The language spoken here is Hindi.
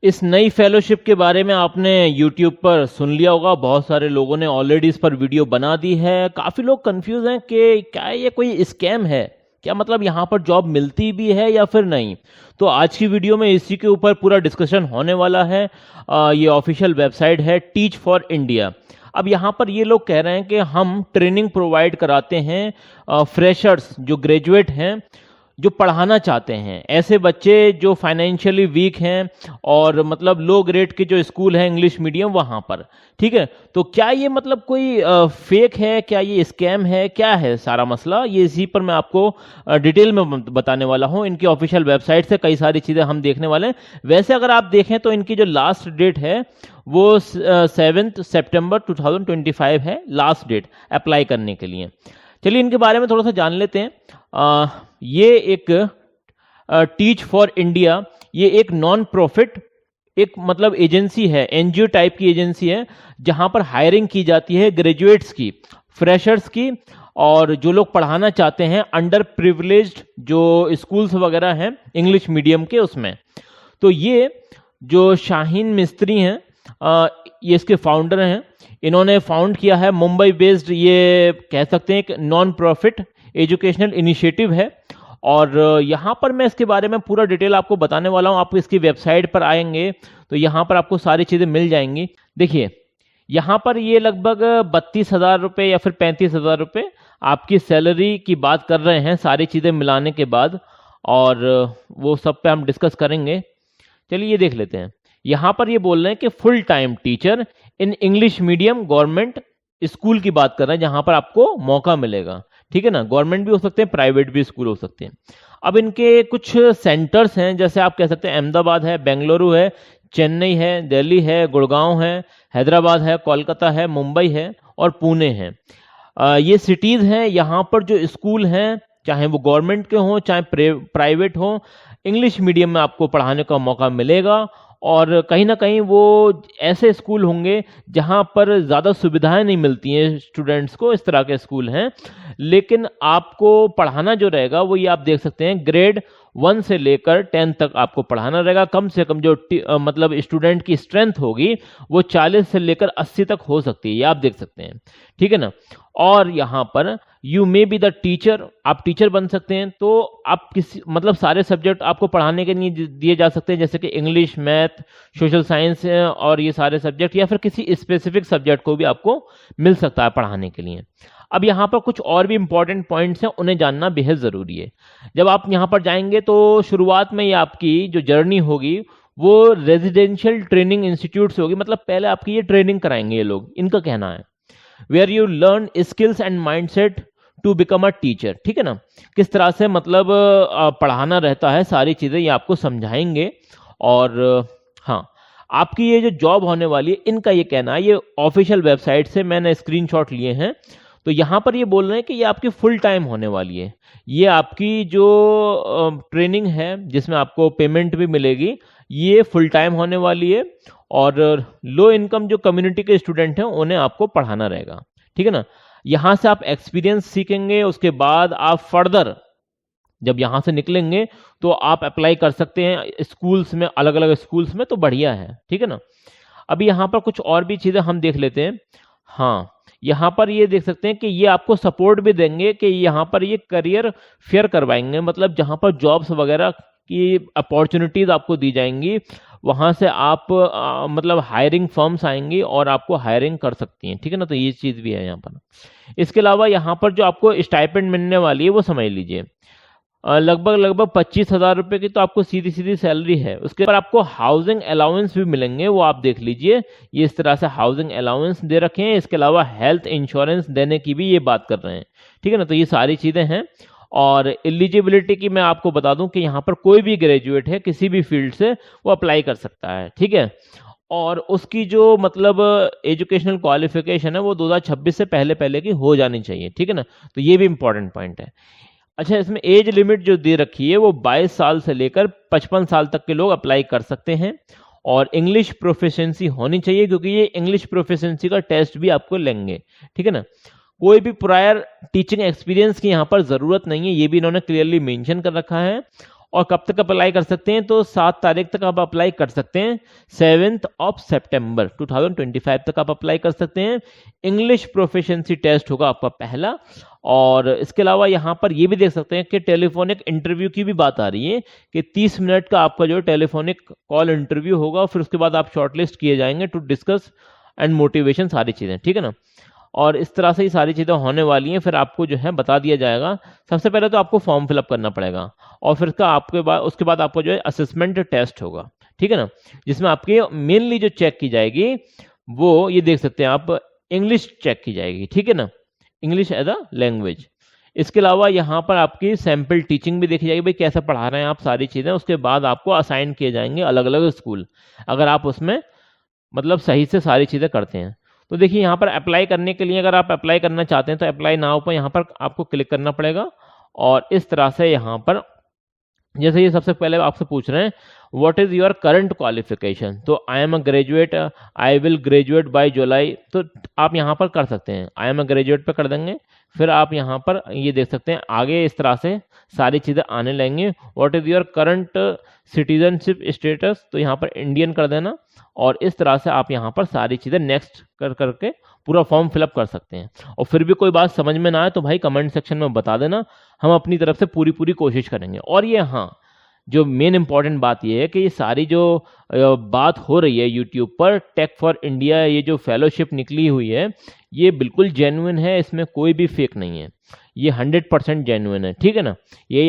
इस नई फेलोशिप के बारे में आपने YouTube पर सुन लिया होगा। बहुत सारे लोगों ने ऑलरेडी इस पर वीडियो बना दी है। काफ़ी लोग कंफ्यूज हैं कि क्या ये कोई स्कैम है, क्या मतलब यहाँ पर जॉब मिलती भी है या फिर नहीं। तो आज की वीडियो में इसी के ऊपर पूरा डिस्कशन होने वाला है। ये ऑफिशियल वेबसाइट है टीच फॉर इंडिया। अब यहाँ पर ये लोग कह रहे हैं कि हम ट्रेनिंग प्रोवाइड कराते हैं फ्रेशर्स जो ग्रेजुएट हैं, जो पढ़ाना चाहते हैं, ऐसे बच्चे जो फाइनेंशियली वीक हैं और मतलब लो ग्रेड के जो स्कूल है इंग्लिश मीडियम वहाँ पर। ठीक है, तो क्या ये मतलब कोई फेक है, क्या ये स्कैम है, क्या है सारा मसला, ये इसी पर मैं आपको डिटेल में बताने वाला हूँ। इनकी ऑफिशियल वेबसाइट से कई सारी चीज़ें हम देखने वाले हैं। वैसे अगर आप देखें तो इनकी जो लास्ट डेट है वो 7 सितंबर 2025 है, लास्ट डेट अप्लाई करने के लिए। चलिए इनके बारे में थोड़ा सा जान लेते हैं। ये एक टीच फॉर इंडिया, ये एक नॉन प्रॉफिट एक मतलब एजेंसी है, एनजीओ टाइप की एजेंसी है, जहां पर हायरिंग की जाती है ग्रेजुएट्स की, फ्रेशर्स की, और जो लोग पढ़ाना चाहते हैं अंडर प्रिविलेज्ड जो स्कूल्स वगैरह हैं इंग्लिश मीडियम के उसमें। तो ये जो शाहीन मिस्त्री हैं, ये इसके फाउंडर हैं। इन्होंने फाउंड किया है मुंबई बेस्ड, ये कह सकते हैं एक नॉन प्रॉफिट एजुकेशनल इनिशिएटिव है। और यहाँ पर मैं इसके बारे में पूरा डिटेल आपको बताने वाला हूँ। आप इसकी वेबसाइट पर आएंगे तो यहाँ पर आपको सारी चीज़ें मिल जाएंगी। देखिए यहाँ पर ये लगभग 32,000 रुपये या फिर 35,000 रुपये आपकी सैलरी की बात कर रहे हैं, सारी चीज़ें मिलाने के बाद, और वो सब पे हम डिस्कस करेंगे। चलिए ये देख लेते हैं। यहाँ पर ये बोल रहे हैं कि full time teacher in English medium government school की बात कर रहे हैं, जहाँ पर आपको मौका मिलेगा। ठीक है ना, गवर्नमेंट भी हो सकते हैं, प्राइवेट भी स्कूल हो सकते हैं। अब इनके कुछ सेंटर्स हैं, जैसे आप कह सकते हैं अहमदाबाद है, बेंगलुरु है, चेन्नई है, दिल्ली है, गुड़गांव है, हैदराबाद है, कोलकाता है, मुंबई है और पुणे है। ये सिटीज़ हैं। यहाँ पर जो स्कूल हैं, चाहे वो गवर्नमेंट के हों चाहे प्राइवेट हों, इंग्लिश मीडियम में आपको पढ़ाने का मौका मिलेगा। और कहीं ना कहीं वो ऐसे स्कूल होंगे जहाँ पर ज़्यादा सुविधाएं नहीं मिलती हैं स्टूडेंट्स को, इस तरह के स्कूल हैं। लेकिन आपको पढ़ाना जो रहेगा वो ये आप देख सकते हैं, ग्रेड 1 से लेकर 10 तक आपको पढ़ाना रहेगा। कम से कम जो मतलब स्टूडेंट की स्ट्रेंथ होगी वो 40 से लेकर 80 तक हो सकती है, ये आप देख सकते हैं। ठीक है ना। और यहाँ पर you may be the teacher, आप टीचर बन सकते हैं। तो आप किसी मतलब सारे सब्जेक्ट आपको पढ़ाने के लिए दिए जा सकते हैं, जैसे कि इंग्लिश, मैथ, सोशल साइंस और ये सारे सब्जेक्ट, या फिर किसी स्पेसिफिक सब्जेक्ट को भी आपको मिल सकता है पढ़ाने के लिए। अब यहाँ पर कुछ और भी इंपॉर्टेंट पॉइंट्स हैं, उन्हें जानना बेहद ज़रूरी है। जब आप यहाँ पर जाएंगे तो शुरुआत में ये आपकी जो जर्नी होगी वो रेजिडेंशियल ट्रेनिंग इंस्टीट्यूट से होगी। मतलब पहले आपकी ये ट्रेनिंग कराएंगे ये लोग, इनका कहना है, where you learn skills and mindset to become a teacher. ठीक है ना, किस तरह से मतलब पढ़ाना रहता है, सारी चीज़ें ये आपको समझाएंगे। और हाँ, आपकी ये जो जॉब होने वाली है, इनका ये कहना है, ये ऑफिशियल वेबसाइट से मैंने स्क्रीनशॉट लिए हैं। तो यहाँ पर ये बोल रहे हैं कि ये आपकी फुल टाइम होने वाली है। ये आपकी जो ट्रेनिंग है जिसमें आपको पेमेंट भी मिलेगी, ये फुल टाइम होने वाली है। और लो इनकम जो कम्युनिटी के स्टूडेंट हैं उन्हें आपको पढ़ाना रहेगा। ठीक है ना। यहाँ से आप एक्सपीरियंस सीखेंगे, उसके बाद आप फर्दर जब यहाँ से निकलेंगे तो आप अप्लाई कर सकते हैं स्कूल्स में, अलग अलग स्कूल्स में, तो बढ़िया है। ठीक है ना। अभी यहाँ पर कुछ और भी चीज़ें हम देख लेते हैं। हाँ, यहाँ पर ये देख सकते हैं कि ये आपको सपोर्ट भी देंगे कि यहाँ पर ये करियर फेयर करवाएंगे, मतलब जहाँ पर जॉब्स वगैरह की अपॉर्चुनिटीज़ आपको दी जाएंगी, वहाँ से आप मतलब हायरिंग फर्म्स आएंगी और आपको हायरिंग कर सकती हैं। ठीक है ना, तो ये चीज़ भी है यहाँ पर। इसके अलावा यहाँ पर जो आपको स्टाइपेंड मिलने वाली है वो समझ लीजिए, लगभग 25,000 रुपये की तो आपको सीधी सीधी सैलरी है। उसके बाद आपको हाउसिंग अलाउंस भी मिलेंगे, वो आप देख लीजिए, ये इस तरह से हाउसिंग अलाउंस दे रखे हैं। इसके अलावा हेल्थ इंश्योरेंस देने की भी ये बात कर रहे हैं। ठीक है ना, तो ये सारी चीज़ें हैं। और एलिजिबिलिटी की मैं आपको बता दूं कि यहाँ पर कोई भी ग्रेजुएट है किसी भी फील्ड से वो अप्लाई कर सकता है। ठीक है। और उसकी जो मतलब एजुकेशनल क्वालिफिकेशन है वो 2026 से पहले पहले की हो जानी चाहिए। ठीक है ना, तो ये भी इंपॉर्टेंट पॉइंट है। अच्छा, इसमें एज लिमिट जो दे रखी है वो 22 साल से लेकर 55 साल तक के लोग अप्लाई कर सकते हैं। और इंग्लिश प्रोफिशिएंसी होनी चाहिए, क्योंकि ये इंग्लिश प्रोफिशिएंसी का टेस्ट भी आपको लेंगे। ठीक है ना। कोई भी प्रायर टीचिंग एक्सपीरियंस की यहाँ पर ज़रूरत नहीं है, ये भी इन्होंने क्लियरली मेंशन कर रखा है। और कब तक अप्लाई कर सकते हैं, तो 7 तारीख तक आप अप्लाई कर सकते हैं। 7 सितंबर 2025 तक आप अप्लाई कर सकते हैं। इंग्लिश प्रोफिशिएंसी टेस्ट होगा आपका पहला। और इसके अलावा यहाँ पर ये भी देख सकते हैं कि टेलीफोनिक इंटरव्यू की भी बात आ रही है कि 30 मिनट का आपका जो टेलीफोनिक कॉल इंटरव्यू होगा, फिर उसके बाद आप शॉर्टलिस्ट किए जाएंगे टू डिस्कस एंड मोटिवेशन, सारी चीज़ें, ठीक है ना। और इस तरह से ही सारी चीज़ें होने वाली हैं। फिर आपको जो है बता दिया जाएगा। सबसे पहले तो आपको फॉर्म फिलअप करना पड़ेगा और फिर उसके बाद आपको जो है असेसमेंट टेस्ट होगा, ठीक है ना, जिसमें आपकी मेनली जो चेक की जाएगी वो ये देख सकते हैं आप, इंग्लिश चेक की जाएगी, ठीक है ना, इंग्लिश एज अ लैंग्वेज। इसके अलावा यहाँ पर आपकी सैम्पल टीचिंग भी देखी जाएगी, भाई कैसा पढ़ा रहे हैं आप, सारी चीज़ें। उसके बाद आपको असाइन किए जाएंगे अलग अलग स्कूल, अगर आप उसमें मतलब सही से सारी चीज़ें करते हैं। तो देखिए यहाँ पर अप्लाई करने के लिए, अगर आप अप्लाई करना चाहते हैं तो अप्लाई नाउ पर यहाँ पर आपको क्लिक करना पड़ेगा। और इस तरह से यहाँ पर जैसे ये सबसे पहले आपसे पूछ रहे हैं what is your current qualification, तो I am a graduate, I will graduate by July, तो आप यहाँ पर कर सकते हैं, आई एम अ ग्रेजुएट पे कर देंगे। फिर आप यहाँ पर ये देख सकते हैं आगे इस तरह से सारी चीज़ें आने लगेंगी। What is your current citizenship status, तो यहाँ पर इंडियन कर देना। और इस तरह से आप यहाँ पर सारी चीज़ें नेक्स्ट कर करके पूरा फॉर्म फिलअप कर सकते हैं। और फिर भी कोई बात समझ में ना आए तो भाई कमेंट सेक्शन में बता देना, हम अपनी तरफ से पूरी कोशिश करेंगे। और ये हाँ, जो मेन इंपॉर्टेंट बात ये है कि ये सारी जो बात हो रही है यूट्यूब पर, टेक फॉर इंडिया, ये जो फेलोशिप निकली हुई है, ये बिल्कुल जेन्युइन है, इसमें कोई भी फेक नहीं है, ये 100% जेन्युइन है, ठीक है ना। ये